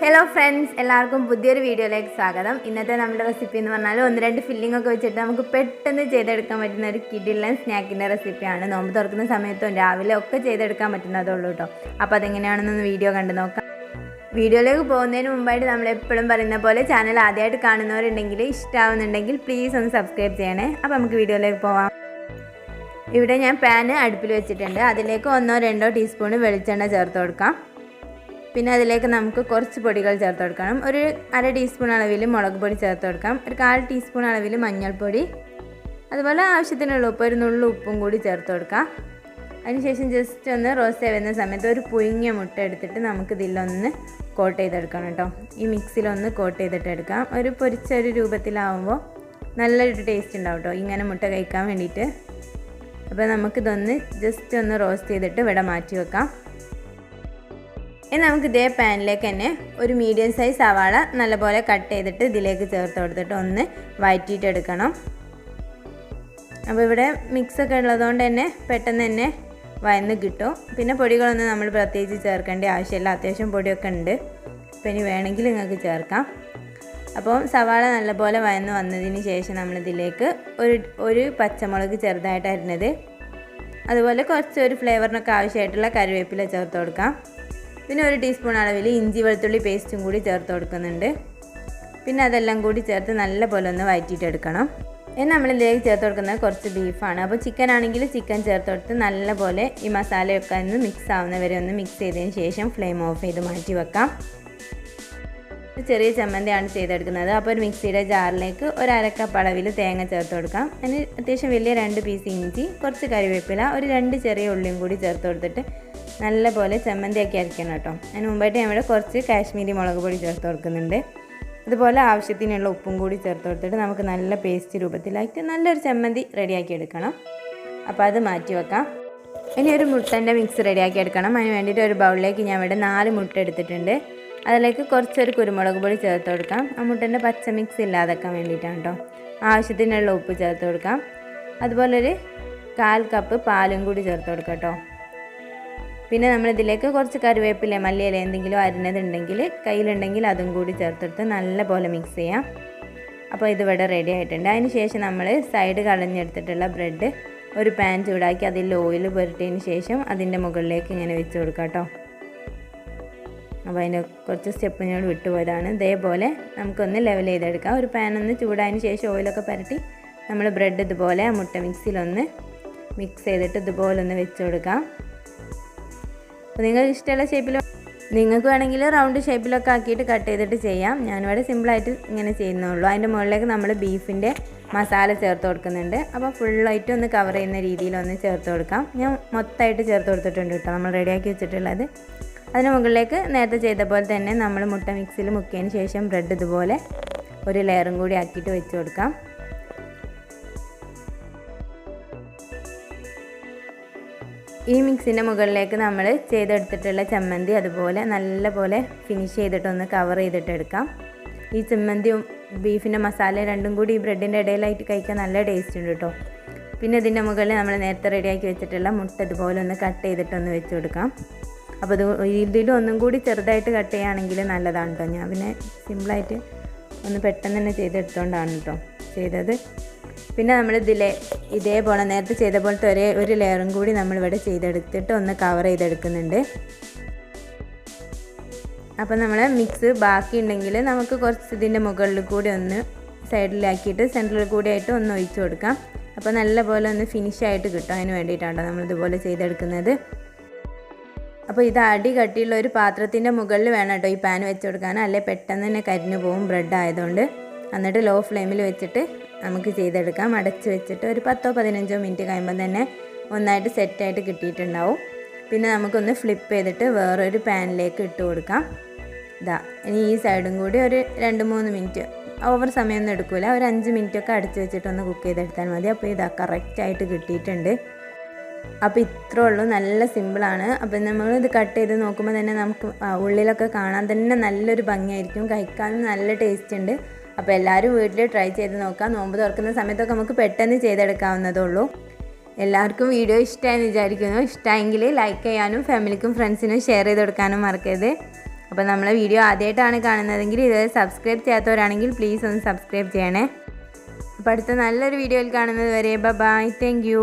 Hello friends, എല്ലാവർക്കും പുതിയൊരു വീഡിയോയിലേക്ക് സ്വാഗതം. ഇന്നത്തെ നമ്മുടെ റെസിപ്പി എന്ന് പറഞ്ഞാൽ 1-2 ഫില്ലിംഗ് ഒക്കെ വെച്ചിട്ട് നമുക്ക് പെട്ടെന്ന് ചെയ്തെടുക്കാൻ പറ്റുന്ന ഒരു കിഡിലൻ സ്നാക്കിൻ്റെ റെസിപ്പിയാണ്. നോമ്പ് തുറക്കുന്ന സമയത്തും രാവിലെ ഒക്കെ ചെയ്തെടുക്കാൻ പറ്റുന്നതുള്ളൂ കേട്ടോ. അപ്പോൾ അതെങ്ങനെയാണെന്നൊന്ന് വീഡിയോ കണ്ടു നോക്കാം. വീഡിയോയിലേക്ക് പോകുന്നതിന് മുമ്പായിട്ട് നമ്മൾ എപ്പോഴും പറയുന്ന പോലെ ചാനൽ ആദ്യമായിട്ട് കാണുന്നവരുണ്ടെങ്കിൽ ഇഷ്ടമാവുന്നുണ്ടെങ്കിൽ പ്ലീസ് ഒന്ന് സബ്സ്ക്രൈബ് ചെയ്യണേ. അപ്പോൾ നമുക്ക് വീഡിയോയിലേക്ക് പോവാം. ഇവിടെ ഞാൻ പാന് അടുപ്പിൽ വെച്ചിട്ടുണ്ട്. അതിലേക്ക് 1-2 ടീസ്പൂൺ വെളിച്ചെണ്ണ ചേർത്ത് കൊടുക്കാം. പിന്നെ അതിലേക്ക് നമുക്ക് കുറച്ച് പൊടികൾ ചേർത്ത് കൊടുക്കണം. ഒരു 1/2 ടീസ്പൂൺ അളവിൽ മുളക് പൊടി ചേർത്ത് കൊടുക്കാം. ഒരു 1/4 ടീസ്പൂൺ അളവിൽ മഞ്ഞൾപ്പൊടി, അതുപോലെ ആവശ്യത്തിനുള്ള ഉപ്പ്, ഒരു നുള്ളു ഉപ്പും കൂടി ചേർത്ത് കൊടുക്കാം. അതിനുശേഷം ജസ്റ്റ് ഒന്ന് റോസ്റ്റ് ആവുന്ന സമയത്ത് ഒരു പുഴുങ്ങിയ മുട്ട എടുത്തിട്ട് നമുക്ക് ഇതിലൊന്ന് കോട്ട് ചെയ്തെടുക്കണം കേട്ടോ. ഈ മിക്സിലൊന്ന് കോട്ട് ചെയ്തിട്ട് എടുക്കാം. ഒരു പൊരിച്ചൊരു രൂപത്തിലാവുമ്പോൾ നല്ലൊരു ടേസ്റ്റ് ഉണ്ടാവും കേട്ടോ ഇങ്ങനെ മുട്ട കഴിക്കാൻ വേണ്ടിയിട്ട്. അപ്പോൾ നമുക്കിതൊന്ന് ജസ്റ്റ് ഒന്ന് റോസ്റ്റ് ചെയ്തിട്ട് ഇവിടെ മാറ്റി വെക്കാം. ഇനി നമുക്ക് ഇതേ പാനിലേക്ക് തന്നെ ഒരു മീഡിയം സൈസ് സവാള നല്ലപോലെ കട്ട് ചെയ്തിട്ട് ഇതിലേക്ക് ചേർത്ത് കൊടുത്തിട്ട് ഒന്ന് വഴറ്റിയിട്ടെടുക്കണം. അപ്പോൾ ഇവിടെ മിക്സൊക്കെ ഉള്ളതുകൊണ്ട് തന്നെ പെട്ടെന്ന് തന്നെ വഴന്ന് കിട്ടും. പിന്നെ പൊടികളൊന്നും നമ്മൾ പ്രത്യേകിച്ച് ചേർക്കേണ്ട ആവശ്യമില്ല, അത്യാവശ്യം പൊടിയൊക്കെ ഉണ്ട്. അപ്പോൾ ഇനി വേണമെങ്കിൽ നിങ്ങൾക്ക് ചേർക്കാം. അപ്പോൾ സവാള നല്ലപോലെ വഴന്ന് വന്നതിന് ശേഷം നമ്മളിതിലേക്ക് ഒരു പച്ചമുളക് ചെറുതായിട്ട് അരിഞ്ഞത്, അതുപോലെ കുറച്ച് ഒരു ഫ്ലേവറിനൊക്കെ ആവശ്യമായിട്ടുള്ള കറിവേപ്പില ചേർത്ത് കൊടുക്കാം. പിന്നെ 1 ടീസ്പൂൺ അളവിൽ ഇഞ്ചി വെളുത്തുള്ളി പേസ്റ്റും കൂടി ചേർത്ത് കൊടുക്കുന്നുണ്ട്. പിന്നെ അതെല്ലാം കൂടി ചേർത്ത് നല്ലപോലെ ഒന്ന് വഴറ്റിയിട്ടെടുക്കണം. ഇനി നമ്മളിതിലേക്ക് ചേർത്ത് കൊടുക്കുന്നത് കുറച്ച് ബീഫാണ്. അപ്പോൾ ചിക്കൻ ആണെങ്കിൽ ചിക്കൻ ചേർത്ത് കൊടുത്ത് നല്ലപോലെ ഈ മസാലയൊക്കെ ഒന്ന് മിക്സ് ആവുന്നവരെ ഒന്ന് മിക്സ് ചെയ്തതിന് ശേഷം ഫ്ലെയിം ഓഫ് ചെയ്ത് മാറ്റി വെക്കാം. ചെറിയ ചമ്മന്തിയാണ് ചെയ്തെടുക്കുന്നത്. അപ്പോൾ ഒരു മിക്സിയുടെ ജാറിലേക്ക് ഒരു 1/2 കപ്പ് അളവിൽ തേങ്ങ ചേർത്ത് കൊടുക്കാം. അതിന് അത്യാവശ്യം വലിയ 2 പീസ് ഇഞ്ചി, കുറച്ച് കറിവേപ്പില, ഒരു 2 ചെറിയ ഉള്ളിയും കൂടി ചേർത്ത് കൊടുത്തിട്ട് നല്ലപോലെ ചമ്മന്തിയാക്കി അരയ്ക്കണം കേട്ടോ. അതിന് മുമ്പായിട്ട് ഞാൻ ഇവിടെ കുറച്ച് കാശ്മീരി മുളക് പൊടി ചേർത്ത് കൊടുക്കുന്നുണ്ട്. അതുപോലെ ആവശ്യത്തിനുള്ള ഉപ്പും കൂടി ചേർത്ത് കൊടുത്തിട്ട് നമുക്ക് നല്ല പേസ്റ്റ് രൂപത്തിലായിട്ട് നല്ലൊരു ചമ്മന്തി റെഡിയാക്കി എടുക്കണം. അപ്പോൾ അത് മാറ്റി വെക്കാം. ഇനി ഒരു മുട്ടൻ്റെ മിക്സ് റെഡിയാക്കി എടുക്കണം. അതിന് വേണ്ടിയിട്ട് ഒരു ബൗളിലേക്ക് ഞാൻ ഇവിടെ 4 മുട്ട എടുത്തിട്ടുണ്ട്. അതിലേക്ക് കുറച്ചൊരു കുരുമുളക് പൊടി ചേർത്ത് കൊടുക്കാം. ആ മുട്ടൻ്റെ പച്ച മിക്സ് ഇല്ലാതാക്കാൻ വേണ്ടിയിട്ടാണ് കേട്ടോ. ആവശ്യത്തിനുള്ള ഉപ്പ് ചേർത്ത് കൊടുക്കാം. അതുപോലെ ഒരു 1/4 കപ്പ് പാലും കൂടി ചേർത്ത് കൊടുക്കാം കേട്ടോ. പിന്നെ നമ്മളിതിലേക്ക് കുറച്ച് കറിവേപ്പില, മല്ലിയില എന്തെങ്കിലും അരിഞ്ഞതുണ്ടെങ്കിൽ കയ്യിലുണ്ടെങ്കിൽ അതും കൂടി ചേർത്തെടുത്ത് നല്ലപോലെ മിക്സ് ചെയ്യാം. അപ്പോൾ ഇതിവിടെ റെഡി ആയിട്ടുണ്ട്. അതിന് ശേഷം നമ്മൾ സൈഡ് കളഞ്ഞെടുത്തിട്ടുള്ള ബ്രെഡ് ഒരു പാൻ ചൂടാക്കി അതിൽ ഓയിൽ പുരട്ടിയതിന് ശേഷം അതിൻ്റെ മുകളിലേക്ക് ഇങ്ങനെ വെച്ച് കൊടുക്കാം കേട്ടോ. അപ്പോൾ അതിൻ്റെ കുറച്ച് സ്റ്റെപ്പിനോട് വിട്ടുപോയതാണ്. ഇതേപോലെ നമുക്കൊന്ന് ലെവൽ ചെയ്തെടുക്കാം. ഒരു പാൻ ഒന്ന് ചൂടായതിന് ശേഷം ഓയിലൊക്കെ പുരട്ടി നമ്മൾ ബ്രെഡ് ഇതുപോലെ ആ മുട്ട മിക്സിയിലൊന്ന് മിക്സ് ചെയ്തിട്ട് ഇതുപോലെ ഒന്ന് വെച്ച് കൊടുക്കാം. അപ്പോൾ നിങ്ങൾക്ക് ഇഷ്ടമുള്ള ഷേപ്പിൽ, നിങ്ങൾക്ക് വേണമെങ്കിൽ റൗണ്ട് ഷേപ്പിലൊക്കെ ആക്കിയിട്ട് കട്ട് ചെയ്തിട്ട് ചെയ്യാം. ഞാനിവിടെ സിമ്പിളായിട്ട് ഇങ്ങനെ ചെയ്യുന്നുള്ളൂ. അതിൻ്റെ മുകളിലേക്ക് നമ്മൾ ബീഫിൻ്റെ മസാല ചേർത്ത് കൊടുക്കുന്നുണ്ട്. അപ്പോൾ ഫുള്ളായിട്ട് ഒന്ന് കവർ ചെയ്യുന്ന രീതിയിലൊന്ന് ചേർത്ത് കൊടുക്കാം. ഞാൻ മൊത്തമായിട്ട് ചേർത്ത് കൊടുത്തിട്ടുണ്ട് കേട്ടോ, നമ്മൾ റെഡിയാക്കി വെച്ചിട്ടുള്ളത്. അതിന് മുകളിലേക്ക് നേരത്തെ ചെയ്ത പോലെ തന്നെ നമ്മൾ മുട്ട മിക്സിയിൽ മുക്കിയതിന് ശേഷം ബ്രെഡ് ഇതുപോലെ ഒരു ലെയറും കൂടി ആക്കിയിട്ട് വെച്ച് കൊടുക്കാം. ഈ മിക്സിൻ്റെ മുകളിലേക്ക് നമ്മൾ ചെയ്തെടുത്തിട്ടുള്ള ചമ്മന്തി അതുപോലെ നല്ലപോലെ ഫിനിഷ് ചെയ്തിട്ടൊന്ന് കവർ ചെയ്തിട്ട് എടുക്കാം. ഈ ചമ്മന്തിയും ബീഫിൻ്റെ മസാല രണ്ടും കൂടി ഈ ബ്രെഡിൻ്റെ ഇടയിലായിട്ട് കഴിക്കാൻ നല്ല ടേസ്റ്റ് ഉണ്ട് കേട്ടോ. പിന്നെ ഇതിൻ്റെ മുകളിൽ നമ്മൾ നേരത്തെ റെഡിയാക്കി വെച്ചിട്ടുള്ള മുട്ട ഇതുപോലെ ഒന്ന് കട്ട് ചെയ്തിട്ടൊന്ന് വെച്ച് കൊടുക്കാം. അപ്പോൾ ഇതിലും ഒന്നും കൂടി ചെറുതായിട്ട് കട്ട് ചെയ്യുകയാണെങ്കിൽ നല്ലതാണ് കേട്ടോ. ഞാൻ പിന്നെ സിമ്പിളായിട്ട് ഒന്ന് പെട്ടെന്ന് തന്നെ ചെയ്തെടുത്തുകൊണ്ടാണ് കേട്ടോ ചെയ്തത്. പിന്നെ നമ്മൾ ഇതേപോലെ നേരത്തെ ചെയ്ത പോലത്തെ ഒരു ലെയറും കൂടി നമ്മളിവിടെ ചെയ്തെടുത്തിട്ട് ഒന്ന് കവർ ചെയ്തെടുക്കുന്നുണ്ട്. അപ്പോൾ നമ്മൾ മിക്സ് ബാക്കി ഉണ്ടെങ്കിൽ നമുക്ക് കുറച്ച് ഇതിൻ്റെ മുകളിൽ കൂടി ഒന്ന് സൈഡിലാക്കിയിട്ട് സെൻറ്ററിൽ കൂടി ആയിട്ട് ഒന്ന് ഒഴിച്ച് കൊടുക്കാം. അപ്പോൾ നല്ലപോലെ ഒന്ന് ഫിനിഷായിട്ട് കിട്ടും. അതിന് വേണ്ടിയിട്ടാണ് നമ്മളിതുപോലെ ചെയ്തെടുക്കുന്നത്. അപ്പോൾ ഇത് അടി കട്ടിയുള്ള ഒരു പാത്രത്തിൻ്റെ മുകളിൽ വേണം കേട്ടോ ഈ പാൻ വെച്ച് കൊടുക്കാൻ, അല്ലെ പെട്ടെന്ന് തന്നെ കരിഞ്ഞു പോകും ബ്രെഡ് ആയതുകൊണ്ട്. എന്നിട്ട് ലോ ഫ്ലെയിമിൽ വെച്ചിട്ട് നമുക്ക് ചെയ്തെടുക്കാം. അടച്ച് വെച്ചിട്ട് ഒരു 10-15 മിനിറ്റ് കഴിയുമ്പോൾ തന്നെ ഒന്നായിട്ട് സെറ്റായിട്ട് കിട്ടിയിട്ടുണ്ടാവും. പിന്നെ നമുക്കൊന്ന് ഫ്ലിപ്പ് ചെയ്തിട്ട് വേറൊരു പാനിലേക്ക് ഇട്ട് കൊടുക്കാം. ഇനി ഈ സൈഡും കൂടി ഒരു 2-3 മിനിറ്റ്, ഓവർ സമയമൊന്നും എടുക്കില്ല, ഒരു 5 മിനിറ്റൊക്കെ അടച്ച് വെച്ചിട്ടൊന്ന് കുക്ക് ചെയ്തെടുത്താൽ മതി. അപ്പോൾ കറക്റ്റായിട്ട് കിട്ടിയിട്ടുണ്ട്. അപ്പോൾ ഇത്രേ ഉള്ളൂ, നല്ല സിമ്പിളാണ്. അപ്പോൾ നമ്മളിത് കട്ട് ചെയ്ത് നോക്കുമ്പോൾ തന്നെ നമുക്ക് ഉള്ളിലൊക്കെ കാണാൻ തന്നെ നല്ലൊരു ഭംഗിയായിരിക്കും, കഴിക്കാനും നല്ല ടേസ്റ്റ് ഉണ്ട്. അപ്പോൾ എല്ലാവരും വീട്ടിൽ ട്രൈ ചെയ്ത് നോക്കാം. നോമ്പ് തുറക്കുന്ന സമയത്തൊക്കെ നമുക്ക് പെട്ടെന്ന് ചെയ്തെടുക്കാവുന്നതേ ഉള്ളൂ. എല്ലാവർക്കും വീഡിയോ ഇഷ്ടമായെന്ന് വിചാരിക്കുന്നു. ഇഷ്ടമായെങ്കിൽ ലൈക്ക് ചെയ്യാനും ഫാമിലിക്കും ഫ്രണ്ട്സിനും ഷെയർ ചെയ്ത് കൊടുക്കാനും മറക്കരുത്. അപ്പോൾ നമ്മളെ വീഡിയോ ആദ്യമായിട്ടാണ് കാണുന്നതെങ്കിൽ ഇത് സബ്സ്ക്രൈബ് ചെയ്യാത്തവരാണെങ്കിൽ പ്ലീസ് ഒന്ന് സബ്സ്ക്രൈബ് ചെയ്യണേ. അപ്പോൾ അടുത്ത നല്ലൊരു വീഡിയോയിൽ കാണുന്നത് വരെ ബൈ. Thank you.